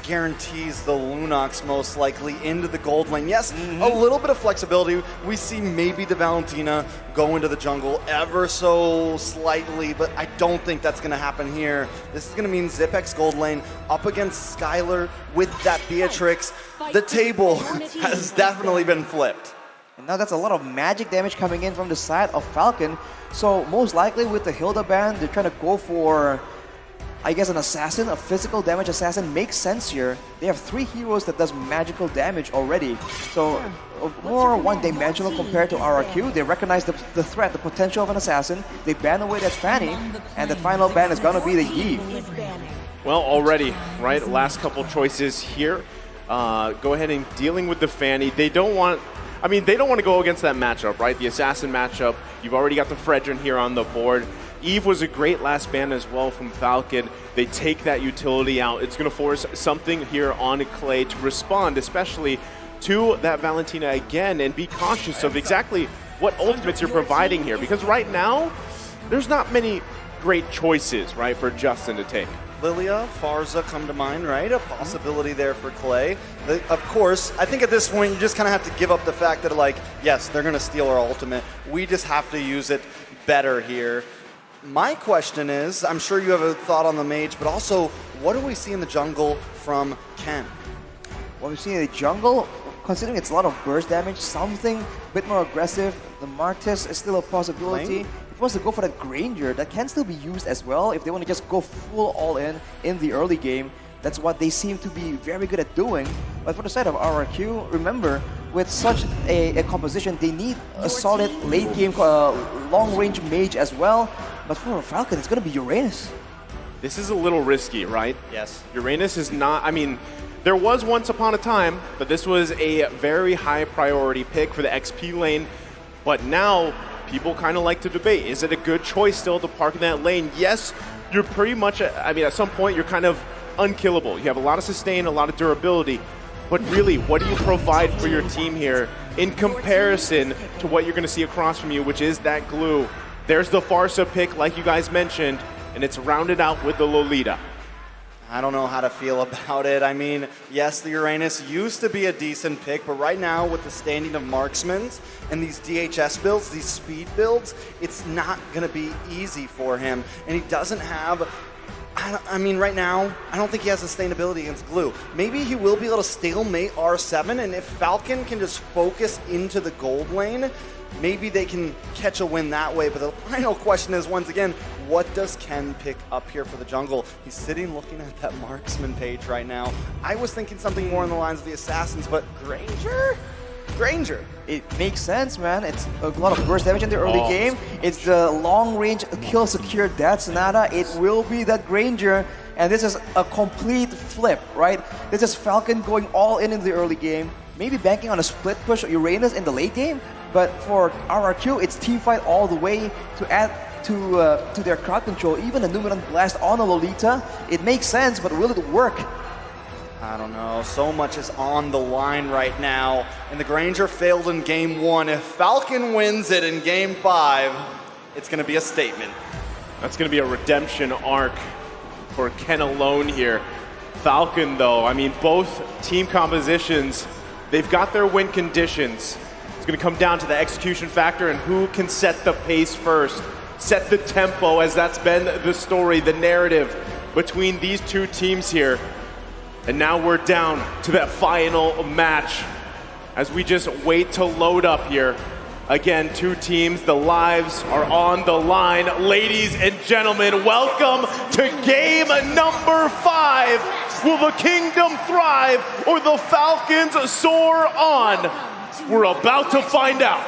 guarantees the Lunox most likely into the gold lane. Yes, a little bit of flexibility. We see maybe the Valentina go into the jungle ever so slightly, but I don't think that's going to happen here. This is going to mean Zipek's gold lane up against Skylar with that Beatrix. The table has definitely been flipped. And now that's a lot of magic damage coming in from the side of Falcon. So most likely with the Hilda ban, they're trying to go for, I guess, an assassin, a physical damage assassin. Makes sense here. They have 3 heroes that does magical damage already. So more one-dimensional compared to RRQ. They recognize the threat, the potential of an assassin. They ban away that Fanny, and the final ban is going to be the Yi. Well, already, right? Last couple choices here. Go ahead and dealing with the Fanny. They don't want to go against that matchup, right? The assassin matchup. You've already got the Fredrin here on the board. Eve was a great last ban as well from Falcon. They take that utility out. It's going to force something here on Clay to respond, especially to that Valentina again, and be cautious of exactly what ultimates you're providing here. Because right now, there's not many great choices, right, for Justin to take. Lilia, Farza come to mind, right? A possibility there for Clay. Of course, I think at this point you just kind of have to give up the fact that, like, yes, they're going to steal our ultimate. We just have to use it better here. My question is, I'm sure you have a thought on the mage, but also, what do we see in the jungle from Ken? What we see in the jungle, considering it's a lot of burst damage, something a bit more aggressive. The Martis is still a possibility. Lane? If he wants to go for that Granger, that can still be used as well if they want to just go full all-in in the early game. That's what they seem to be very good at doing. But for the side of RRQ, remember, with such a composition, they need a solid late-game long-range mage as well. But for Falcon, it's going to be Uranus. This is a little risky, right? Yes. Uranus is not, I mean, there was once upon a time, but this was a very high priority pick for the XP lane. But now, people kind of like to debate, is it a good choice still to park in that lane? Yes, you're pretty much, I mean, at some point, you're kind of unkillable. You have a lot of sustain, a lot of durability. But really, what do you provide for your team here in comparison to what you're going to see across from you, which is that glue? There's the Farsa pick, like you guys mentioned, and it's rounded out with the Lolita. I don't know how to feel about it. I mean, yes, the Uranus used to be a decent pick, but right now with the standing of marksmen and these DHS builds, these speed builds, it's not going to be easy for him. And he doesn't have, I mean, right now, I don't think he has sustainability against glue. Maybe he will be able to stalemate R7, and if Falcon can just focus into the gold lane, maybe they can catch a win that way. But the final question is, once again, what does Ken pick up here for the jungle? He's sitting looking at that marksman page right now. I was thinking something more in the lines of the assassins, but Granger? Granger. It makes sense, man. It's a lot of burst damage in the early game. It's the long-range kill secure death Sonata. It will be that Granger, and this is a complete flip, right? This is Falcon going all in the early game, maybe banking on a split push Uranus in the late game, but for RRQ, it's team fight all the way to add to their crowd control. Even a Numeron Blast on a Lolita, it makes sense, but will it work? I don't know. So much is on the line right now. And the Granger failed in game 1. If Falcon wins it in game 5, it's going to be a statement. That's going to be a redemption arc for Ken alone here. Falcon, though, I mean, both team compositions, they've got their win conditions. It's going to come down to the execution factor and who can set the pace first, set the tempo, as that's been the story, the narrative between these two teams here. And now we're down to that final match as we just wait to load up here. Again, two teams, the lives are on the line. Ladies and gentlemen, welcome to game number 5. Will the kingdom thrive or the Falcons soar on? We're about to find out.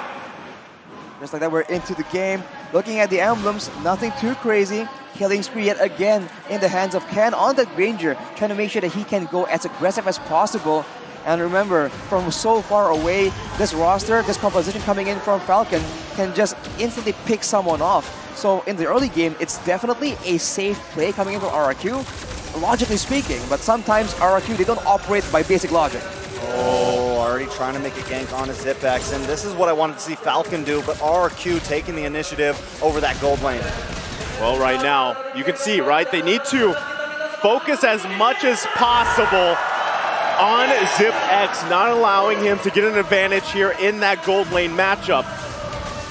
Just like that, we're into the game. Looking at the emblems, nothing too crazy. Killing spree yet again in the hands of Ken on the Granger, trying to make sure that he can go as aggressive as possible. And remember, from so far away, this roster, this composition coming in from Falcon can just instantly pick someone off. So in the early game, it's definitely a safe play coming in from RRQ, logically speaking. But sometimes RRQ, they don't operate by basic logic. Oh, already trying to make a gank on a Zipex, and this is what I wanted to see Falcon do, but RRQ taking the initiative over that gold lane. Well, right now, you can see, right? They need to focus as much as possible on ZipX, not allowing him to get an advantage here in that gold lane matchup.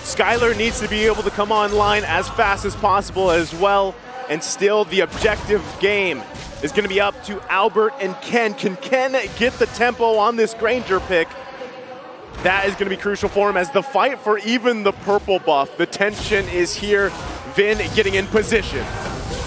Skylar needs to be able to come online as fast as possible as well, and still the objective game is going to be up to Albert and Ken. Can Ken get the tempo on this Granger pick? That is going to be crucial for him as the fight for even the purple buff. The tension is here. Vin getting in position.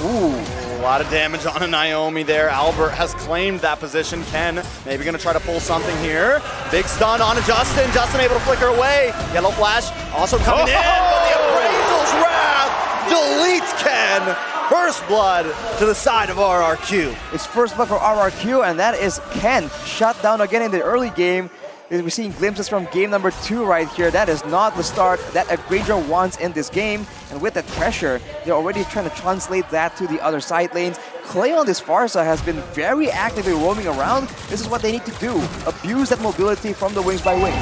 Ooh, a lot of damage on a Naomi there. Albert has claimed that position. Ken maybe going to try to pull something here. Big stun on a Justin. Justin able to flicker away. Yellow flash also coming in, but the Appraisal's Wrath deletes Ken. First blood to the side of RRQ. It's first blood for RRQ, and that is Ken shut down again in the early game. We're seeing glimpses from game number 2 right here. That is not the start that a Granger wants in this game. And with that pressure, they're already trying to translate that to the other side lanes. Clay on this Farsa has been very actively roaming around. This is what they need to do. Abuse that mobility from the Wings by Wings.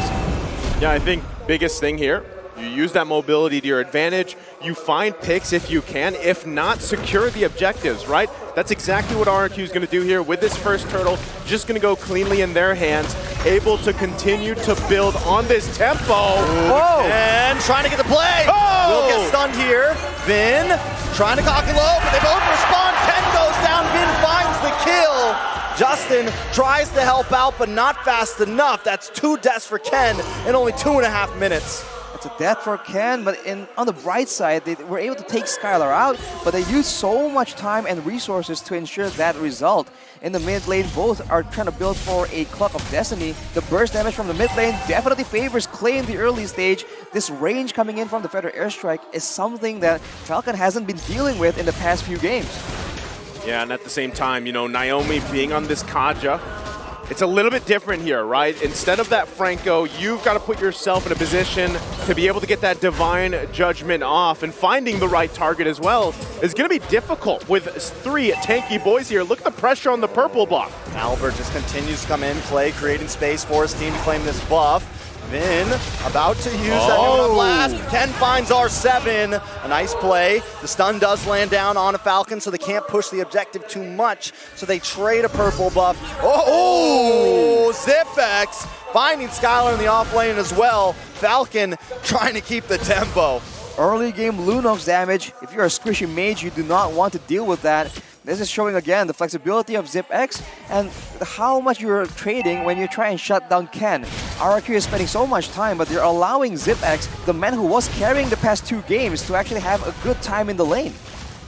Yeah, I think biggest thing here, you use that mobility to your advantage. You find picks if you can. If not, secure the objectives, right? That's exactly what RRQ is going to do here with this first turtle. Just going to go cleanly in their hands. Able to continue to build on this tempo. Whoa! And trying to get the play. Oh! Will get stunned here. Vin trying to cock it low, but they both respond. Ken goes down. Vin finds the kill. Justin tries to help out, but not fast enough. That's 2 deaths for Ken in only 2.5 minutes. It's a death for Ken, but on the bright side, they were able to take Skylar out, but they used so much time and resources to ensure that result. In the mid lane, both are trying to build for a Clock of Destiny. The burst damage from the mid lane definitely favors Clay in the early stage. This range coming in from the Feather Airstrike is something that Falcon hasn't been dealing with in the past few games. Yeah, and at the same time, you know, Naomi being on this Kaja, it's a little bit different here, right? Instead of that Franco, you've got to put yourself in a position to be able to get that Divine Judgment off, and finding the right target as well is going to be difficult with 3 tanky boys here. Look at the pressure on the purple buff. Albert just continues to come in, Clay creating space for his team to claim this buff. Vin about to use that Nona blast. Ken finds R7. A nice play. The stun does land down on a Falcon, so they can't push the objective too much. So they trade a purple buff. Oh, ZipX finding Skylar in the off lane as well. Falcon trying to keep the tempo. Early game Lunox damage. If you're a squishy mage, you do not want to deal with that. This is showing again the flexibility of ZipX and how much you're trading when you try and shut down Ken. RRQ is spending so much time, but they're allowing ZipX, the man who was carrying the past 2 games, to actually have a good time in the lane.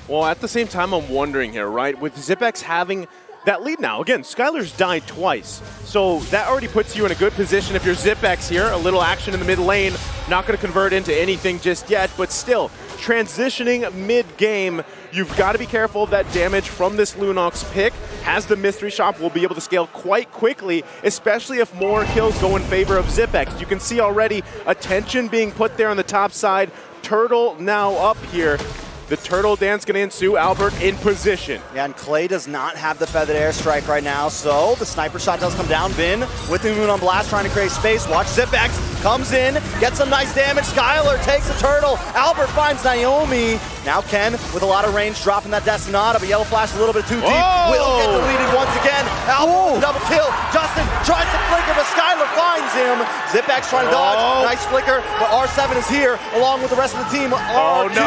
Well, at the same time, I'm wondering here, right? With ZipX having that lead now. Again, Skylar's died twice, so that already puts you in a good position. If you're ZipX here, a little action in the mid lane, not going to convert into anything just yet, but still, transitioning mid-game, you've got to be careful of that damage from this Lunox pick. Has the Mystery Shop, will be able to scale quite quickly, especially if more kills go in favor of ZipX. You can see already attention being put there on the top side. Turtle now up here. The turtle dance going to ensue. Albert in position. Yeah, and Clay does not have the Feathered Airstrike right now, so the sniper shot does come down. Vin with the Moon on Blast trying to create space. Watch ZipX comes in, gets some nice damage. Skylar takes a turtle. Albert finds Naomi. Now Ken with a lot of range dropping that Destinata, but Yellow Flash a little bit too deep. Will get deleted once again. Albert with a double kill. Justin tries to flicker, but Skylar finds him. ZipX trying to dodge. Nice flicker, but R7 is here along with the rest of the team. R2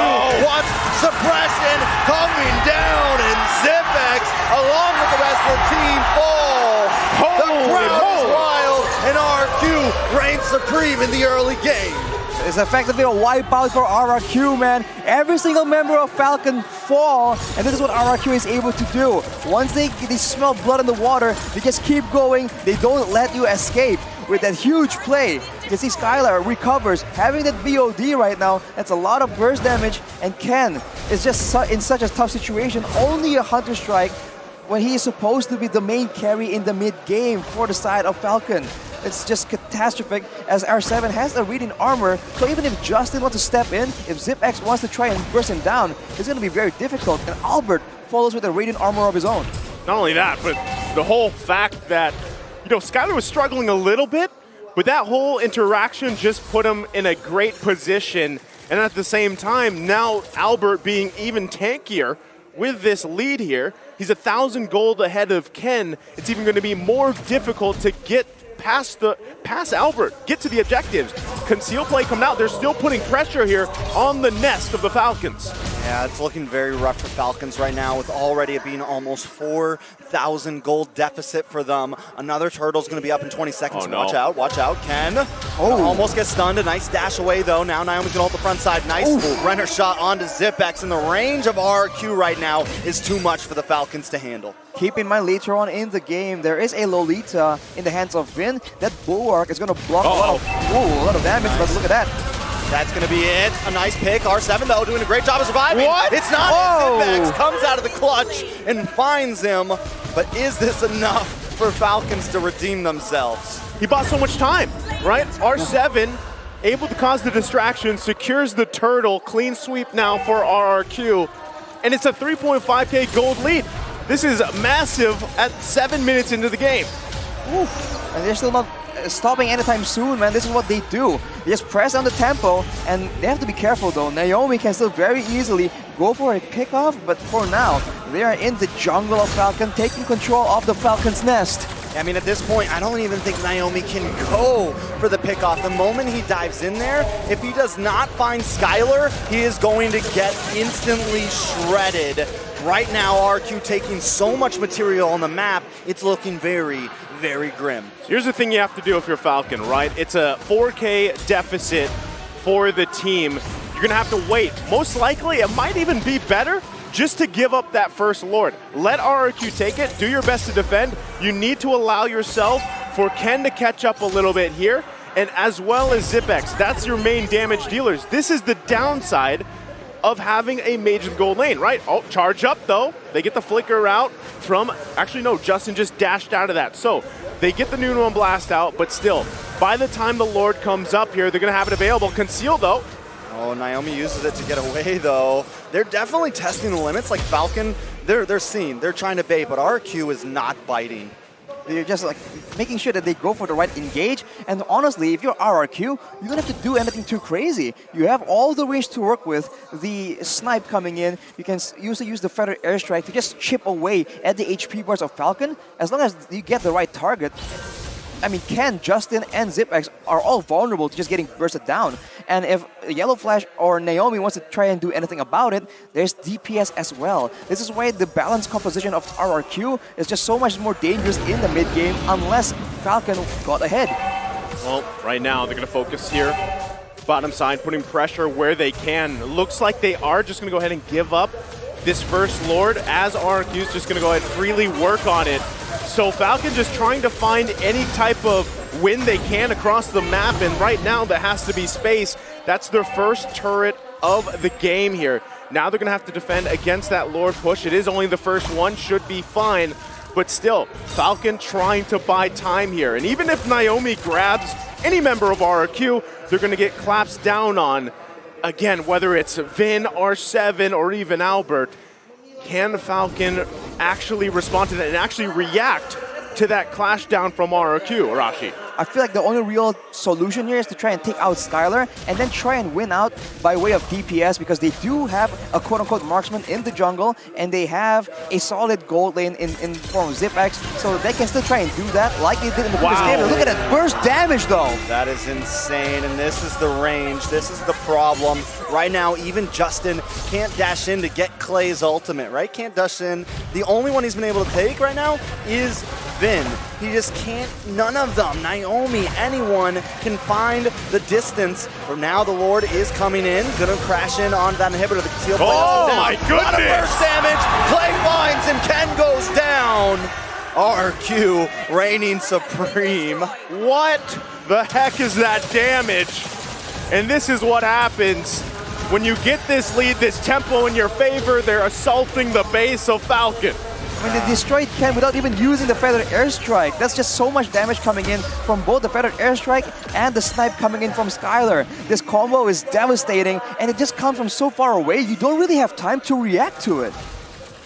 wants suppression coming down, and ZipX, along with the rest of the team, fall. The crowd is wild, and RRQ reigns supreme in the early game. It's effectively a wipeout for RRQ, man. Every single member of Falcon fall, and this is what RRQ is able to do. Once they smell blood in the water, they just keep going. They don't let you escape. With that huge play, you can see Skylar recovers. Having that BOD right now, that's a lot of burst damage, and Ken is just in such a tough situation. Only a Hunter Strike when he is supposed to be the main carry in the mid-game for the side of Falcon. It's just catastrophic as R7 has a reading armor, so even if Justin wants to step in, if ZipX wants to try and burst him down, it's going to be very difficult, and Albert follows with a radiant armor of his own. Not only that, but the whole fact that, you know, Skylar was struggling a little bit, but that whole interaction just put him in a great position, and at the same time, now Albert being even tankier with this lead here, He's 1,000 gold ahead of Ken. It's even going to be more difficult to get past Albert, get to the objectives. Conceal play coming out. They're still putting pressure here on the nest of the Falcons. Yeah, it's looking very rough for Falcons right now with already it being almost 4,000 gold deficit for them. Another turtle's going to be up in 20 seconds. Oh, no. Watch out. Ken almost gets stunned. A nice dash away, though. Now Naomi's going to hold the front side. Nice Renner shot onto Zipex, and the range of RRQ right now is too much for the Falcons to handle. Keep in mind, later on in the game, there is a Lolita in the hands of Vin. That Bulwark is going to block a lot of damage, but look at that. That's going to be it. A nice pick. R7, though, doing a great job of surviving. What? It's not. Zipex comes out of the clutch and finds him. But is this enough for Falcons to redeem themselves? He bought so much time, right? R7 able to cause the distraction, secures the turtle. Clean sweep now for RRQ. And it's a 3.5k gold lead. This is massive at 7 minutes into the game. And they're still not stopping anytime soon, man. This is what they do. They just press down the tempo, and they have to be careful, though. Naomi can still very easily go for a pickoff, but for now, they are in the jungle of Falcon, taking control of the Falcon's nest. I mean, at this point, I don't even think Naomi can go for the pickoff. The moment he dives in there, if he does not find Skylar, he is going to get instantly shredded. Right now, RQ taking so much material on the map, it's looking very, very grim. Here's the thing you have to do if you're Falcon, right? It's a 4K deficit for the team. You're gonna have to wait. Most likely, it might even be better just to give up that first Lord. Let RRQ take it, do your best to defend. You need to allow yourself for Ken to catch up a little bit here, and as well as Zipex. That's your main damage dealers. This is the downside of having a major gold lane, right? Oh, charge up though. They get the flicker out from, actually no, Justin just dashed out of that. So they get the Nuno and Blast out, but still, by the time the Lord comes up here, they're gonna have it available. Conceal though. Oh, Naomi uses it to get away though. They're definitely testing the limits. Like Falcon, they're seeing, they're trying to bait, but RQ is not biting. They're just like making sure that they go for the right engage. And honestly, if you're RRQ, you don't have to do anything too crazy. You have all the range to work with. The snipe coming in, you can usually use the feather airstrike to just chip away at the HP bars of Falcon. As long as you get the right target. I mean, Ken, Justin, and Zipex are all vulnerable to just getting bursted down. And if Yellow Flash or Naomi wants to try and do anything about it, there's DPS as well. This is why the balanced composition of RRQ is just so much more dangerous in the mid game unless Falcon got ahead. Well, right now they're going to focus here. Bottom side, putting pressure where they can. Looks like they are just going to go ahead and give up this first Lord as RRQ is just going to go ahead and freely work on it. So Falcon just trying to find any type of win they can across the map, and right now there has to be space. That's their first turret of the game here. Now they're going to have to defend against that Lord push. It is only the first one, should be fine, but still, Falcon trying to buy time here. And even if Naomi grabs any member of RRQ, they're going to get claps down on. Again, whether it's Vin, R7, or even Albert, can Falcon actually respond to that and actually react to that clash down from RRQ, Arashi? I feel like the only real solution here is to try and take out Skylar and then try and win out by way of DPS, because they do have a quote-unquote marksman in the jungle and they have a solid gold lane in form of Zipex, so they can still try and do that like they did in the previous game. Look at that burst damage though! That is insane, and this is the range. This is the problem. Right now, even Justin can't dash in to get Clay's ultimate, right? Can't dash in. The only one he's been able to take right now is Vin. He just can't, none of them, Naomi, anyone can find the distance. For now, the Lord is coming in, gonna crash in on that inhibitor. The concealed play down. My goodness! A lot of burst damage, Clay finds him, Ken goes down. RQ reigning supreme. What the heck is that damage? And this is what happens when you get this lead, this tempo in your favor. They're assaulting the base of Falcon. I mean, they destroyed Ken without even using the feather airstrike. That's just so much damage coming in from both the feather airstrike and the snipe coming in from Skylar. This combo is devastating, and it just comes from so far away, you don't really have time to react to it.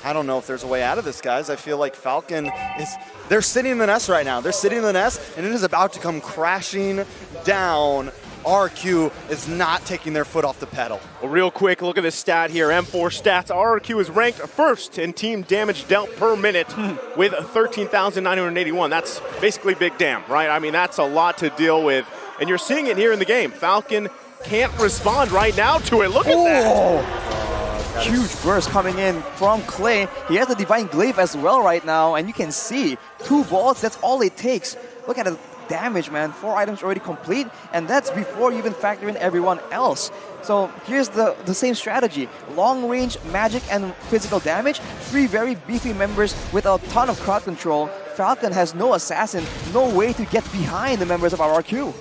I don't know if there's a way out of this, guys. I feel like Falcon is, they're sitting in the nest right now. They're sitting in the nest, and it is about to come crashing down. RRQ is not taking their foot off the pedal. Well, real quick, look at this stat here. M4 stats. RRQ is ranked first in team damage dealt per minute with 13,981. That's basically big damn, right? I mean, that's a lot to deal with. And you're seeing it here in the game. Falcon can't respond right now to it. Look at that. Huge burst coming in from Clay. He has the Divine Glaive as well right now, and you can see 2 bolts, that's all it takes. Look at the damage, man. 4 items already complete, and that's before you even factor in everyone else. So here's the same strategy. Long range, magic, and physical damage. 3 very beefy members with a ton of crowd control. Falcon has no assassin, no way to get behind the members of RRQ.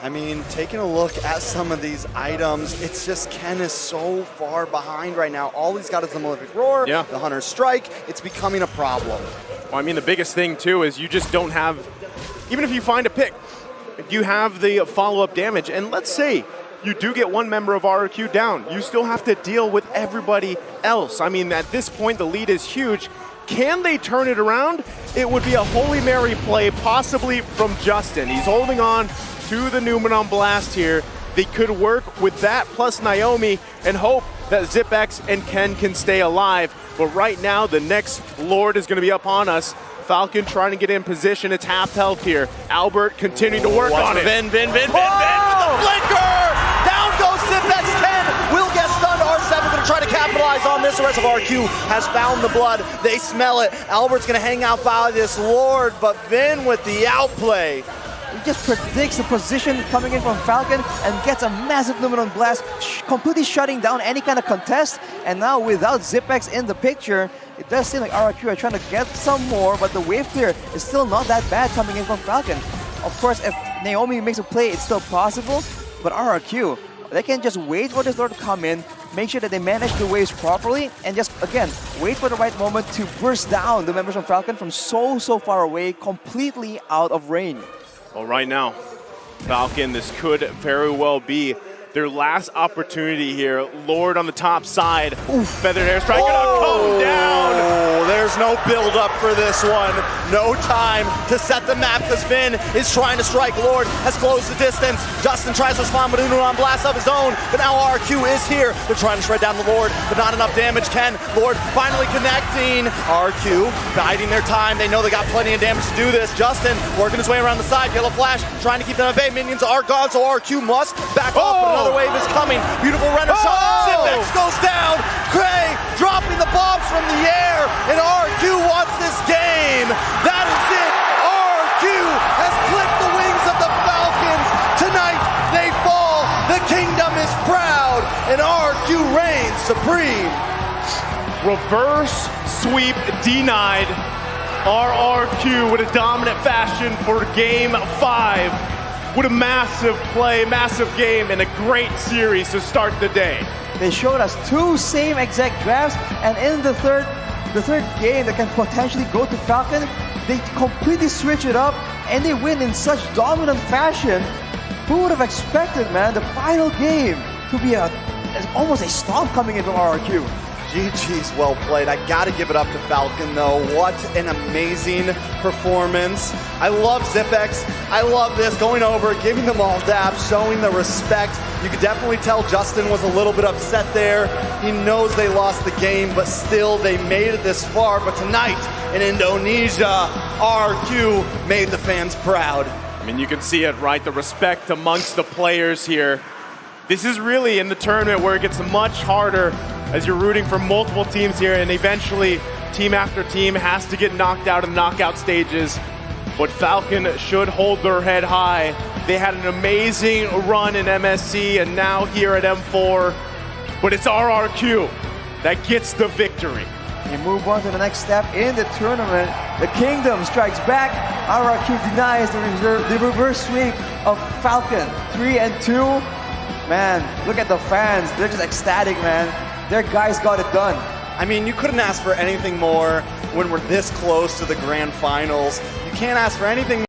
I mean, taking a look at some of these items, it's just Ken is so far behind right now. All he's got is the Malefic Roar, the Hunter's Strike. It's becoming a problem. Well, I mean, the biggest thing, too, is you just don't have, even if you find a pick, you have the follow-up damage. And let's say you do get one member of RRQ down. You still have to deal with everybody else. I mean, at this point, the lead is huge. Can they turn it around? It would be a Holy Mary play, possibly from Justin. He's holding on to the Numenon Blast here. They could work with that plus Naomi and hope that ZipX and Ken can stay alive. But right now, the next Lord is going to be up on us. Falcon trying to get in position. It's half health here. Albert continuing to work on it. Vin with the flinker! Down goes ZipX. Ken will get stunned. R7 going to try to capitalize on this. The rest of RQ has found the blood. They smell it. Albert's going to hang out by this Lord, but Vin with the outplay. He just predicts the position coming in from Falcon and gets a massive Numenon Blast, completely shutting down any kind of contest. And now without ZipX in the picture, it does seem like RRQ are trying to get some more, but the wave clear is still not that bad coming in from Falcon. Of course, if Naomi makes a play, it's still possible, but RRQ, they can just wait for this Lord to come in, make sure that they manage the waves properly, and just, again, wait for the right moment to burst down the members from Falcon from so far away, completely out of range. Well, right now, Falcon, this could very well be their last opportunity here. Lord on the top side. Feathered Airstrike gonna come down. There's no build up for this one. No time to set the map because Vin is trying to strike. Lord has closed the distance. Justin tries to respond with Numenon Blast of his own, but now RQ is here. They're trying to shred down the Lord, but not enough damage. Ken, Lord finally connecting. RQ biding their time. They know they got plenty of damage to do this. Justin working his way around the side. Yellow Flash trying to keep them at bay. Minions are gone, so RQ must back off, but another wave is coming. Beautiful render shot. ZipX goes down. Cray dropping the bombs from the air, and RQ wants this game. That is it. RQ has clipped the wings of the Falcons. Tonight they fall. The kingdom is proud, and RQ reigns supreme. Reverse sweep denied. RRQ with a dominant fashion for game 5. What a massive play, massive game, and a great series to start the day. They showed us 2 same exact drafts, and in the third game that can potentially go to Falcon, they completely switch it up, and they win in such dominant fashion. Who would have expected, man, the final game to be almost a stomp coming in from RRQ? GG's well played. I gotta give it up to Falcon though. What an amazing performance. I love ZipX. I love this, going over, giving them all dabs, showing the respect. You could definitely tell Justin was a little bit upset there. He knows they lost the game, but still they made it this far. But tonight in Indonesia, RQ made the fans proud. I mean, you can see it, right? The respect amongst the players here. This is really in the tournament where it gets much harder as you're rooting for multiple teams here, and eventually team after team has to get knocked out in the knockout stages. But Falcon should hold their head high. They had an amazing run in MSC and now here at M4, but it's RRQ that gets the victory. We move on to the next step in the tournament. The Kingdom strikes back. RRQ denies the reverse sweep of Falcon. 3-2. Man, look at the fans. They're just ecstatic, man. Their guys got it done. I mean, you couldn't ask for anything more when we're this close to the grand finals. You can't ask for anything